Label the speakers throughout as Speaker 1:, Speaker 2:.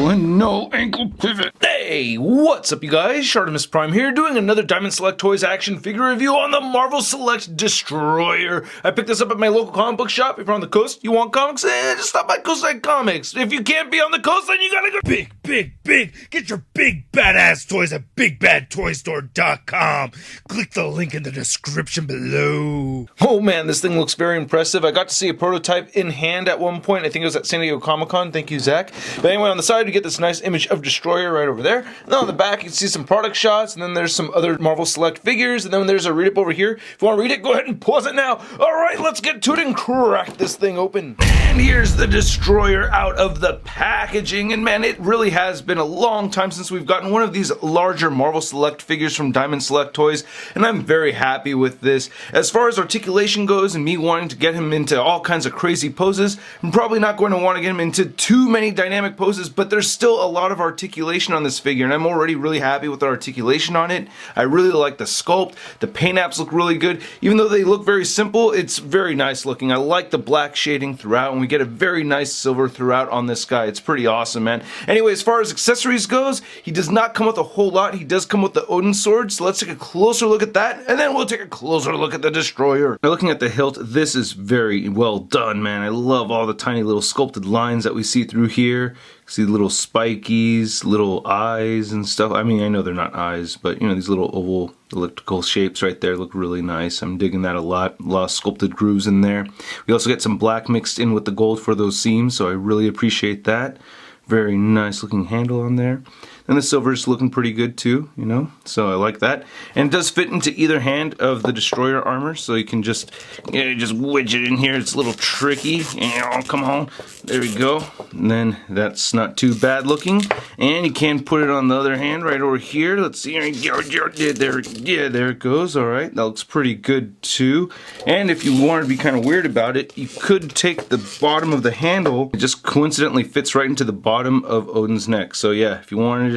Speaker 1: ankle and no ankle pivot.
Speaker 2: Hey, what's up you guys? ShartimusPrime here, doing another Diamond Select Toys action figure review on the Marvel Select Destroyer. I picked this up at my local comic book shop. If you're on the coast, you want comics, just stop by Coastside Comics. If you can't be on the coast, then you gotta go
Speaker 3: big. Get your big badass toys at BigBadToyStore.com. Click the link in the description below.
Speaker 2: Oh man, this thing looks very impressive. I got to see a prototype in hand at one point. I think it was at San Diego Comic-Con. Thank you, Zach. But anyway, on the side, you get this nice image of Destroyer right over there. And then on the back, you can see some product shots, and then there's some other Marvel Select figures, and then there's a read-up over here. If you want to read it, go ahead and pause it now. All right, let's get to it and crack this thing open. And here's the Destroyer out of the packaging, and man, it really has been a long time since we've gotten one of these larger Marvel Select figures from Diamond Select Toys, and I'm very happy with this. As far as articulation goes, and me wanting to get him into all kinds of crazy poses, I'm probably not going to want to get him into too many dynamic poses, but there's still a lot of articulation on this figure, and I'm already really happy with the articulation on it. I really like the sculpt. The paint apps look really good. Even though they look very simple, it's very nice looking. I like the black shading throughout, and we get a very nice silver throughout on this guy. It's pretty awesome, man. Anyway, as far as accessories goes, he does not come with a whole lot. He does come with the Odin sword, so let's take a closer look at that, and then we'll take a closer look at the Destroyer. Now, looking at the hilt, this is very well done, man. I love all the tiny little sculpted lines that we see through here. See little spikies, little eyes and stuff. I mean, I know they're not eyes, but you know, these little oval elliptical shapes right there look really nice. I'm digging that a lot. A lot of sculpted grooves in there. We also get some black mixed in with the gold for those seams, so I really appreciate that. Very nice looking handle on there. And the silver is looking pretty good too, you know, so I like that. And it does fit into either hand of the Destroyer armor, so you can just wedge it in here. It's a little tricky. Come on. There we go. And then that's not too bad looking. And you can put it on the other hand right over here. Let's see. There it goes. All right. That looks pretty good too. And if you want to be kind of weird about it, you could take the bottom of the handle. It just coincidentally fits right into the bottom of Odin's neck. So yeah, if you wanted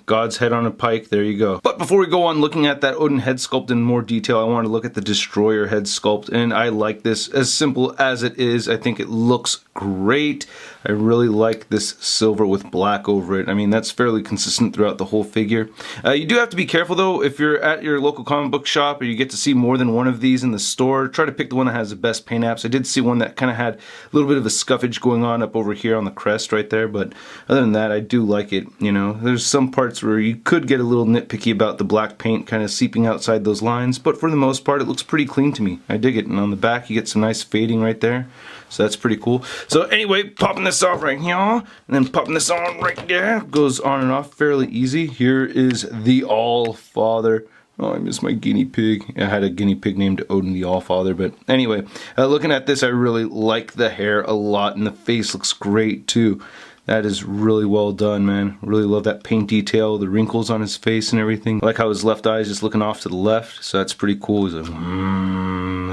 Speaker 2: God's head on a pike, there you go. But before we go on looking at that Odin head sculpt in more detail, I want to look at the Destroyer head sculpt, and I like this as simple as it is. I think it looks great. I really like this silver with black over it. I mean, that's fairly consistent throughout the whole figure. You do have to be careful though, if you're at your local comic book shop or you get to see more than one of these in the store, try to pick the one that has the best paint apps. I did see one that kind of had a little bit of a scuffage going on up over here on the crest right there, but other than that, I do like it. You know, there's some parts where you could get a little nitpicky about the black paint kind of seeping outside those lines, but for the most part, it looks pretty clean to me. I dig it. And on the back, you get some nice fading right there. So that's pretty cool. So anyway, popping this off right here, and then popping this on right there. Goes on and off fairly easy. Here is the All-Father. Oh, I miss my guinea pig. I had a guinea pig named Odin the All-Father, but anyway, looking at this, I really like the hair a lot, and the face looks great too. That is really well done, man. Really love that paint detail, the wrinkles on his face and everything. I like how his left eye is just looking off to the left, so that's pretty cool. He's like, the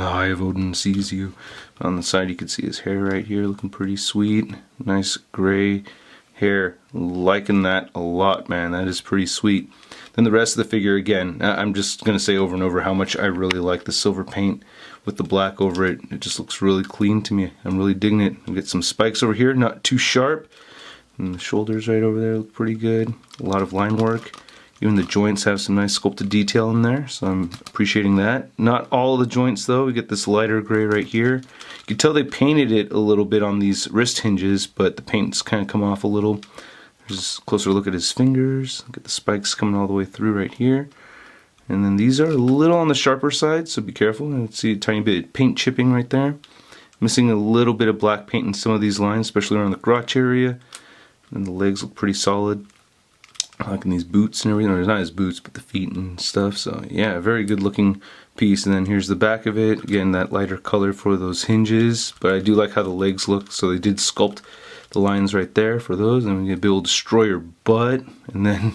Speaker 2: eye of Odin sees you. On the side, you can see his hair right here looking pretty sweet. Nice gray hair. Liking that a lot, man. That is pretty sweet. Then the rest of the figure, again, I'm just going to say over and over how much I really like the silver paint with the black over it. It just looks really clean to me. I'm really digging it. We get some spikes over here, not too sharp. And the shoulders right over there look pretty good. A lot of line work. Even the joints have some nice sculpted detail in there, so I'm appreciating that. Not all the joints though. We get this lighter gray right here. You can tell they painted it a little bit on these wrist hinges, but the paint's kind of come off a little. There's a closer look at his fingers. Get the spikes coming all the way through right here. And then these are a little on the sharper side, so be careful. You can see a tiny bit of paint chipping right there. Missing a little bit of black paint in some of these lines, especially around the crotch area. And the legs look pretty solid. I like these boots and everything. There's not his boots, but the feet and stuff. So yeah, very good looking piece. And then here's the back of it. Again, that lighter color for those hinges. But I do like how the legs look. So they did sculpt the lines right there for those. And we get a big old Destroyer butt. And then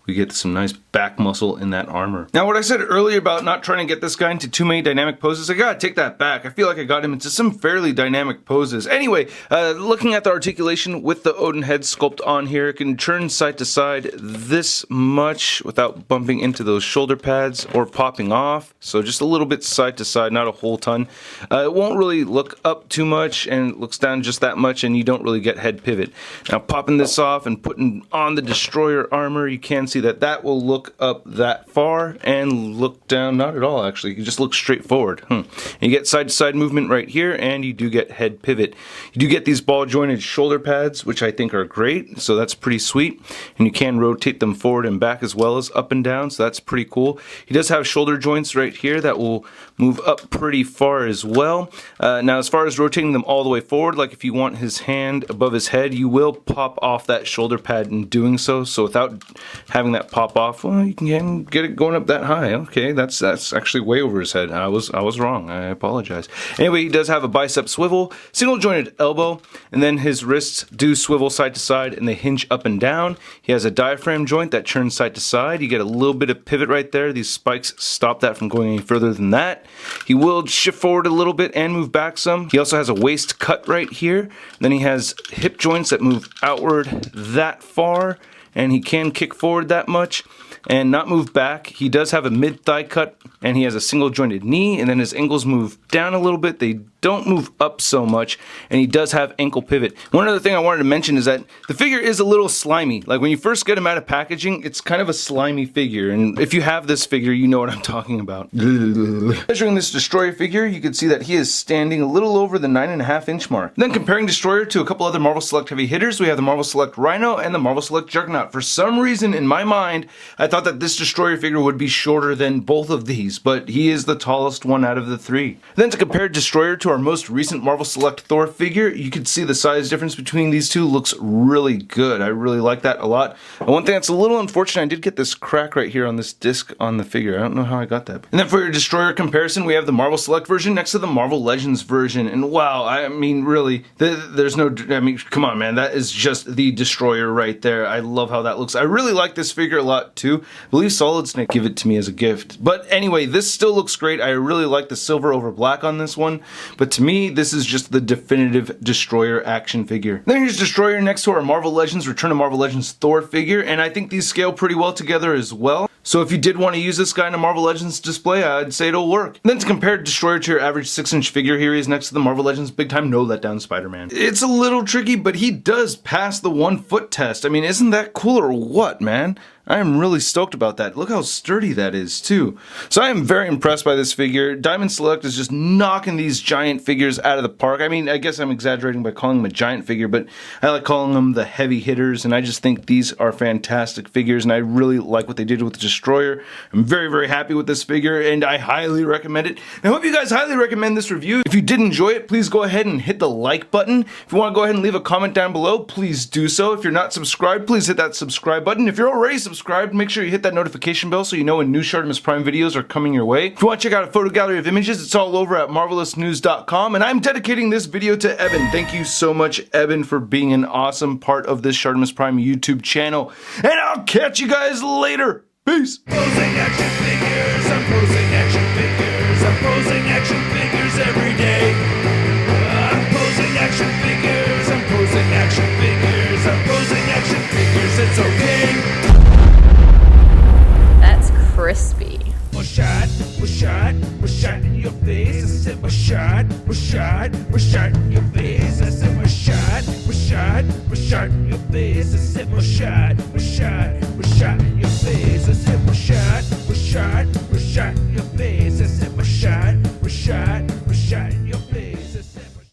Speaker 2: we get some nice back muscle in that armor. Now, what I said earlier about not trying to get this guy into too many dynamic poses, I gotta take that back. I feel like I got him into some fairly dynamic poses. Anyway, looking at the articulation with the Odin head sculpt on here, it can turn side to side this much without bumping into those shoulder pads or popping off. So just a little bit side to side, not a whole ton. It won't really look up too much, and it looks down just that much, and you don't really get head pivot. Now, popping this off and putting on the destroyer armor, you can see that that will look up that far and look down not at all. Actually, you just look straight forward. And you get side to side movement right here, and you do get head pivot. You do get these ball jointed shoulder pads, which I think are great, so that's pretty sweet, and you can rotate them forward and back as well as up and down, so that's pretty cool. He does have shoulder joints right here that will move up pretty far as well. Now, as far as rotating them all the way forward, like if you want his hand above his head, you will pop off that shoulder pad in doing so. So without having that pop off, well, you can get it going up that high. Okay, that's actually way over his head. I was wrong. I apologize. Anyway, he does have a bicep swivel, single jointed elbow, and then his wrists do swivel side to side and they hinge up and down. He has a diaphragm joint that turns side to side. You get a little bit of pivot right there. These spikes stop that from going any further than that. He will shift forward a little bit and move back some. He also has a waist cut right here. Then he has hip joints that move outward that far, and he can kick forward that much and not move back. He does have a mid-thigh cut, and he has a single jointed knee, and then his ankles move down a little bit. They don't move up so much, and he does have ankle pivot. One other thing I wanted to mention is that the figure is a little slimy. Like when you first get him out of packaging, it's kind of a slimy figure, and if you have this figure, you know what I'm talking about. Measuring this Destroyer figure, you can see that he is standing a little over the 9.5 inch mark. Then comparing Destroyer to a couple other Marvel Select heavy hitters, we have the Marvel Select Rhino and the Marvel Select Juggernaut. For some reason in my mind, I thought that this Destroyer figure would be shorter than both of these, but he is the tallest one out of the three. Then to compare Destroyer to our most recent Marvel Select Thor figure, you can see the size difference between these two looks really good. I really like that a lot. And one thing that's a little unfortunate, I did get this crack right here on this disc on the figure. I don't know how I got that. And then for your Destroyer comparison, we have the Marvel Select version next to the Marvel Legends version. And wow, I mean, really, there's no, I mean, come on, man, that is just the Destroyer right there. I love how that looks. I really like this figure a lot too. I believe Solid Snake gave it to me as a gift. But anyway, this still looks great. I really like the silver over black on this one. But to me, this is just the definitive Destroyer action figure. Then here's Destroyer next to our Marvel Legends Return to Marvel Legends Thor figure, and I think these scale pretty well together as well. So if you did want to use this guy in a Marvel Legends display, I'd say it'll work. Then to compare Destroyer to your average 6-inch figure, here he is next to the Marvel Legends Big Time No Letdown Spider-Man. It's a little tricky, but he does pass the 1 foot test. I mean, isn't that cool or what, man? I am really stoked about that. Look how sturdy that is, too. So I am very impressed by this figure. Diamond Select is just knocking these giant figures out of the park. I mean, I guess I'm exaggerating by calling them a giant figure, but I like calling them the heavy hitters, and I just think these are fantastic figures, and I really like what they did with the Destroyer. I'm very, very happy with this figure, and I highly recommend it. And I hope you guys highly recommend this review. If you did enjoy it, please go ahead and hit the like button. If you want to go ahead and leave a comment down below, please do so. If you're not subscribed, please hit that subscribe button. If you're already subscribed, make sure you hit that notification bell so you know when new ShartimusPrime videos are coming your way. If you want to check out a photo gallery of images, it's all over at marvelousnews.com, and I'm dedicating this video to Evan. Thank you so much, Evan, for being an awesome part of this ShartimusPrime YouTube channel, and I'll catch you guys later. Peace.
Speaker 3: Posing action figures, I'm posing action figures, I'm posing action figures every day. I'm posing action figures, I'm posing action figures, I'm posing action figures, it's okay.
Speaker 4: That's crispy.
Speaker 3: Was shot in your face. I said was shot in your face.